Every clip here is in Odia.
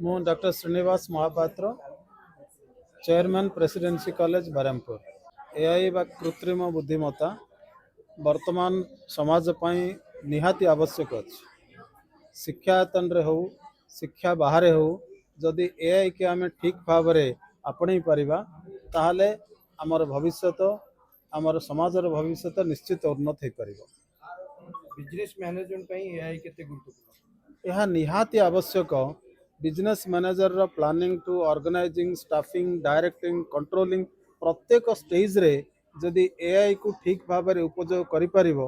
ମୁଁ doctor Srinivas Mahapatra, chairman presidency college Brahmapur. AI ବା କୃତ୍ରିମ ବୁଦ୍ଧିମତ୍ତା ବର୍ତ୍ତମାନ ସମାଜ ପାଇଁ ନିହାତି ଆବଶ୍ୟକ ଅଛି। ଶିକ୍ଷାୟତନରେ ହେଉ, ଶିକ୍ଷା ବାହାରେ ହେଉ, ଯଦି ଏଆଇ କି ଆମେ ଠିକ୍ ଭାବରେ ଆପଣେଇ ପାରିବା ତାହେଲେ ଆମର ଭବିଷ୍ୟତ, ଆମର ସମାଜର ଭବିଷ୍ୟତ ନିଶ୍ଚିତ ଉନ୍ନତ ହୋଇପାରିବ। ବିଜନେସ୍ ମ୍ୟାନେଜମେଣ୍ଟ ପାଇଁ ଏଆଇ କେତେ ଗୁରୁତ୍ୱପୂର୍ଣ୍ଣ? ଏହା ନିହାତି ଆବଶ୍ୟକ। ବିଜନେସ୍ ମ୍ୟାନେଜରର planning to organising, staffing, directing, controlling ପ୍ରତ୍ୟେକ ଷ୍ଟେଜ୍ରେ ଯଦି ଏଆଇକୁ ଠିକ୍ ଭାବରେ ଉପଯୋଗ କରିପାରିବ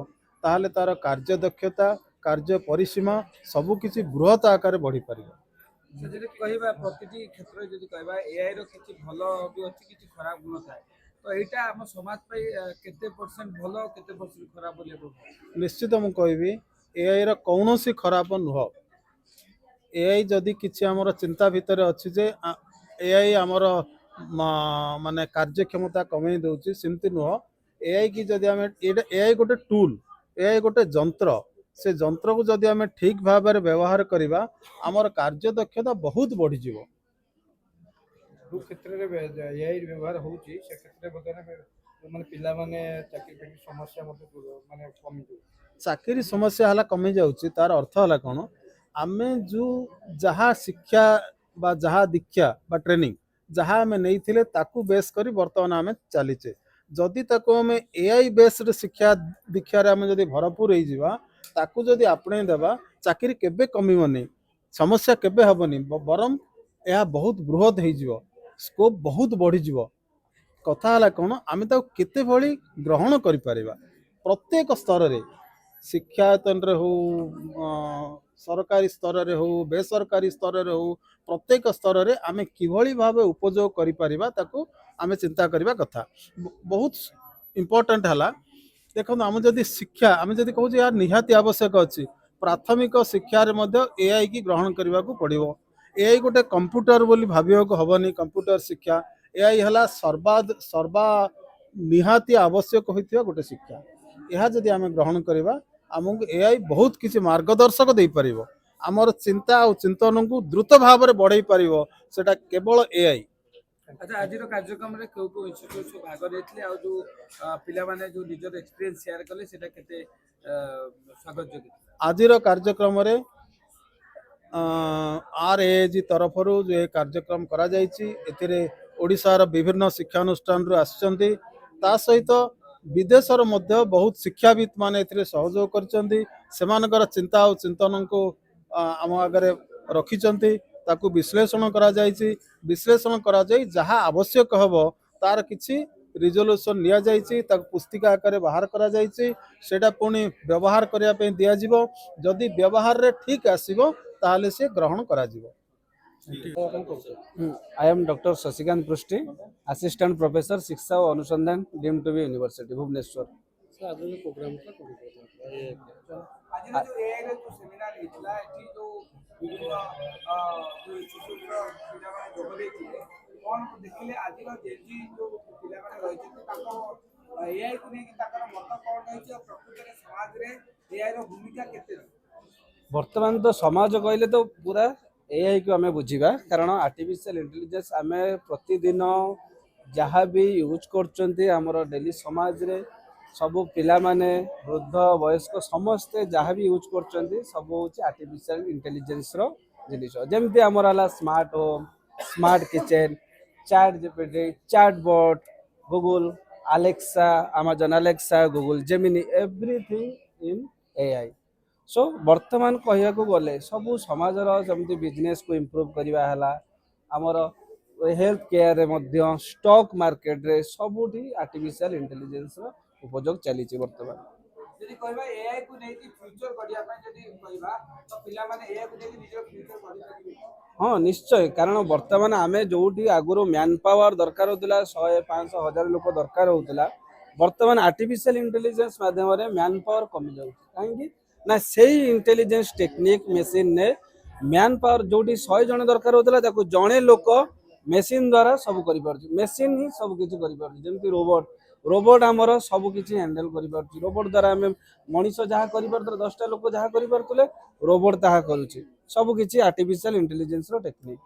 ତାହେଲେ ତା'ର କାର୍ଯ୍ୟଦକ୍ଷତା, କାର୍ଯ୍ୟ ପରିସୀମା ସବୁକିଛି ବୃହତ ଆକାରରେ ବଢ଼ିପାରିବ। ଯଦି କହିବା ପ୍ରତିଟି କ୍ଷେତ୍ରରେ ଯଦି କହିବା ଏଆଇ ର କିଛି ଭଲ ବି ଅଛି, କିଛି ଖରାପ ଗୁଣ ଥାଏ, ତ ଏଇଟା ଆମ ସମାଜ ପାଇଁ କେତେ ପରସେଣ୍ଟ ଭଲ, କେତେ ପରସେଣ୍ଟ ଖରାପ ବୋଲି ନିଶ୍ଚିତ ମୁଁ କହିବି ଏଆଇର କୌଣସି ଖରାପ ନୁହଁ। ଏଆଇ ଯଦି କିଛି ଆମର ଚିନ୍ତା ଭିତରେ ଅଛି ଯେ ଏଆଇ ଆମର ମାନେ କାର୍ଯ୍ୟକ୍ଷମତା କମେଇ ଦେଉଛି, ସେମିତି ନୁହଁ। ଏଆଇ କି ଯଦି ଆମେ ଏଆଇ ଗୋଟେ ଟୁଲ୍, ଏଆଇ ଗୋଟେ ଯନ୍ତ୍ର, ସେ ଯନ୍ତ୍ରକୁ ଯଦି ଆମେ ଠିକ୍ ଭାବରେ ବ୍ୟବହାର କରିବା ଆମର କାର୍ଯ୍ୟଦକ୍ଷତା ବହୁତ ବଢ଼ିଯିବ। ଯେଉଁ କ୍ଷେତ୍ରରେ ଏଆଇ ବ୍ୟବହାର ହେଉଛି ସେ କ୍ଷେତ୍ରରେ ମାନେ ପିଲାମାନେ ଚାକିରି ସମସ୍ୟା ମଧ୍ୟ ମାନେ କମିଯିବ। ଚାକିରି ସମସ୍ୟା ହେଲା କମିଯାଉଛି, ତାର ଅର୍ଥ ହେଲା କ'ଣ? ଆମେ ଯେଉଁ ଯାହା ଶିକ୍ଷା ବା ଯାହା ଦୀକ୍ଷା ବା ଟ୍ରେନିଂ ଯାହା ଆମେ ନେଇଥିଲେ ତାକୁ ବେସ୍ କରି ବର୍ତ୍ତମାନ ଆମେ ଚାଲିଛେ। ଯଦି ତାକୁ ଆମେ ଏଆଇ ବେସ୍ଡ ଶିକ୍ଷା ଦୀକ୍ଷାରେ ଆମେ ଯଦି ଭରପୁର ହେଇଯିବା, ତାକୁ ଯଦି ଆପଣେଇ ଦେବା, ଚାକିରି କେବେ କମିବନି, ସମସ୍ୟା କେବେ ହେବନି, ବରଂ ଏହା ବହୁତ ବୃହତ ହେଇଯିବ, ସ୍କୋପ୍ ବହୁତ ବଢ଼ିଯିବ। କଥା ହେଲା କ'ଣ? ଆମେ ତାକୁ କେତେ ଭଳି ଗ୍ରହଣ କରିପାରିବା। ପ୍ରତ୍ୟେକ ସ୍ତରରେ, ଶିକ୍ଷାୟତନରେ ହେଉ, ସରକାରୀ ସ୍ତରରେ ହେଉ, ବେସରକାରୀ ସ୍ତରରେ ହେଉ, ପ୍ରତ୍ୟେକ ସ୍ତରରେ ଆମେ କିଭଳି ଭାବେ ଉପଯୋଗ କରିପାରିବା ତାକୁ ଆମେ ଚିନ୍ତା କରିବା କଥା। ବହୁତ ଇମ୍ପୋର୍ଟାଣ୍ଟ ହେଲା, ଦେଖନ୍ତୁ ଆମେ ଯଦି ଶିକ୍ଷା, ଆମେ ଯଦି କହୁଛେ ଏହା ନିହାତି ଆବଶ୍ୟକ ଅଛି, ପ୍ରାଥମିକ ଶିକ୍ଷାରେ ମଧ୍ୟ ଏଆଇ କି ଗ୍ରହଣ କରିବାକୁ ପଡ଼ିବ। ଏଆଇ ଗୋଟେ କମ୍ପ୍ୟୁଟର ବୋଲି ଭାବିବାକୁ ହେବନି। କମ୍ପ୍ୟୁଟର ଶିକ୍ଷା ଏଆଇ ହେଲା ସର୍ବା ନିହାତି ଆବଶ୍ୟକ ହୋଇଥିବା ଗୋଟେ ଶିକ୍ଷା। ଏହା ଯଦି ଆମେ ଗ୍ରହଣ କରିବା ଆମକୁ ଏଆଇ ବହୁତ କିଛି ମାର୍ଗଦର୍ଶକ ଦେଇପାରିବ, ଆମର ଚିନ୍ତା ଆଉ ଚିନ୍ତନକୁ ଦ୍ରୁତ ଭାବରେ ବଢ଼େଇ ପାରିବ, ସେଟା କେବଳ ଏଆଇ। ଆଚ୍ଛା, ଆଜିର କାର୍ଯ୍ୟକ୍ରମରେ କେଉଁ କେଉଁ ଇନଷ୍ଟିଚ୍ୟୁଟ୍ ସବୁ ଭାଗ ନେଇଥିଲେ, ଆଉ ଯେଉଁ ପିଲାମାନେ ଯେଉଁ ନିଜର ଏକ୍ସପିରିଏନ୍ସ ସେୟାର କଲେ ସେଇଟା କେତେ ସ୍ୱାଗତ ଯୋଗ୍ୟ? ଆଜିର କାର୍ଯ୍ୟକ୍ରମରେ RAAG ତରଫରୁ ଯେ କାର୍ଯ୍ୟକ୍ରମ କରାଯାଇଛି, ଏଥିରେ ଓଡ଼ିଶାର ବିଭିନ୍ନ ଶିକ୍ଷାନୁଷ୍ଠାନରୁ ଆସିଛନ୍ତି, ତା ସହିତ ବିଦେଶର ମଧ୍ୟ ବହୁତ ଶିକ୍ଷାବିତ୍ ମାନେ ଏଥିରେ ସହଯୋଗ କରିଛନ୍ତି। ସେମାନଙ୍କର ଚିନ୍ତା ଆଉ ଚିନ୍ତନକୁ ଆମ ଆଗରେ ରଖିଛନ୍ତି, ତାକୁ ବିଶ୍ଳେଷଣ କରାଯାଇଛି। ବିଶ୍ଳେଷଣ କରାଯାଇ ଯାହା ଆବଶ୍ୟକ ହେବ ତାର କିଛି ରିଜଲ୍ୟୁସନ୍ ନିଆଯାଇଛି, ତାକୁ ପୁସ୍ତିକା ଆକାରରେ ବାହାର କରାଯାଇଛି, ସେଇଟା ପୁଣି ବ୍ୟବହାର କରିବା ପାଇଁ ଦିଆଯିବ। ଯଦି ବ୍ୟବହାରରେ ଠିକ୍ ଆସିବ ତାହେଲେ ସେ ଗ୍ରହଣ କରାଯିବ। I am Dr. Shashikant Prushti, Assistant Professor शिक्षा और अनुसंधान deemed to be university Bhubaneswar. ବର୍ତ୍ତମାନ ତ ସମାଜ କହିଲେ ତ ପୁରା ଏଆଇ କୁ ଆମେ ବୁଝିବା, କାରଣ ଆର୍ଟିଫିशिଆଲ इंटेलिजेंस ଆମେ ପ୍ରତିଦିନ ଯାହା ବି ୟୁଜ୍ କରୁଛନ୍ତି ଆମର ଡେଲି ସମାଜରେ, ସବୁ ପିଲାମାନେ, ବୃଦ୍ଧ, ବୟସ୍କ ସମସ୍ତେ ଯାହା ବି ୟୁଜ୍ କରୁଛନ୍ତି ସବୁ ହେଉଛି ଆର୍ଟିଫିशिଆଲ इंटेलिजेंसର ଜିନିଷ। ଯେମିତି ଆମର ହେଲା smart home, smart kitchen, ChatGPT, chatbot, Google Alexa, Amazon Alexa, Google Gemini, everything in AI. So ବର୍ତ୍ତମାନ କହିବାକୁ ଗଲେ ସବୁ ସମାଜର ଯେମିତି ବିଜନେସକୁ ଇମ୍ପ୍ରୁଭ୍ କରିବା ହେଲା, ଆମର ହେଲ୍ଥ କେୟାରରେ ମଧ୍ୟ, ଷ୍ଟକ୍ ମାର୍କେଟରେ ସବୁଠି ଆର୍ଟିଫିସିଆଲ ଇଣ୍ଟେଲିଜେନ୍ସର ଉପଯୋଗ ଚାଲିଛି ବର୍ତ୍ତମାନ। ଯଦି କହିବା ଏଆଇ କୁ ନେଇକି ଫ୍ୟୁଚର କରିବା ପାଇଁ ଯଦି କହିବା ତ ପିଲାମାନେ ଏଆଇ କୁ ନେଇକି ନିଜର ଫ୍ୟୁଚର କରିପାରିବେ? ହଁ ନିଶ୍ଚୟ, କାରଣ ବର୍ତ୍ତମାନ ଆମେ ଯୋଉଠି ଆଗରୁ ମ୍ୟାନ୍ ପାୱାର ଦରକାର ହେଉଥିଲା, 100, 500, 1000 ଲୋକ ଦରକାର ହେଉଥିଲା, ବର୍ତ୍ତମାନ ଆର୍ଟିଫିସିଆଲ ଇଣ୍ଟେଲିଜେନ୍ସ ମାଧ୍ୟମରେ ମ୍ୟାନ୍ ପାୱାର କମିଯାଉଛି। କାହିଁକି ନା ସେଇ ଇଣ୍ଟେଲିଜେନ୍ସ ଟେକ୍ନିକ୍ ମେସିନରେ ମ୍ୟାନ୍ ପାୱାର ଯୋଉଠି 100 ଜଣ ଦରକାର ହେଉଥିଲା ତାକୁ ଜଣେ ଲୋକ ମେସିନ୍ ଦ୍ୱାରା ସବୁ କରିପାରୁଛି, ମେସିନ୍ ହିଁ ସବୁ କିଛି କରିପାରୁଛି। ଯେମିତି ରୋବଟ, रोबोट आमर सब किसी हैंडल कर रोबोट द्वारा आम मनीष जहाँ कर 10टा लोक जहाँ कर रोबोट ताहा करुचे सब किसी आर्टिफिशियल इंटेलिजेंस टेक्निक।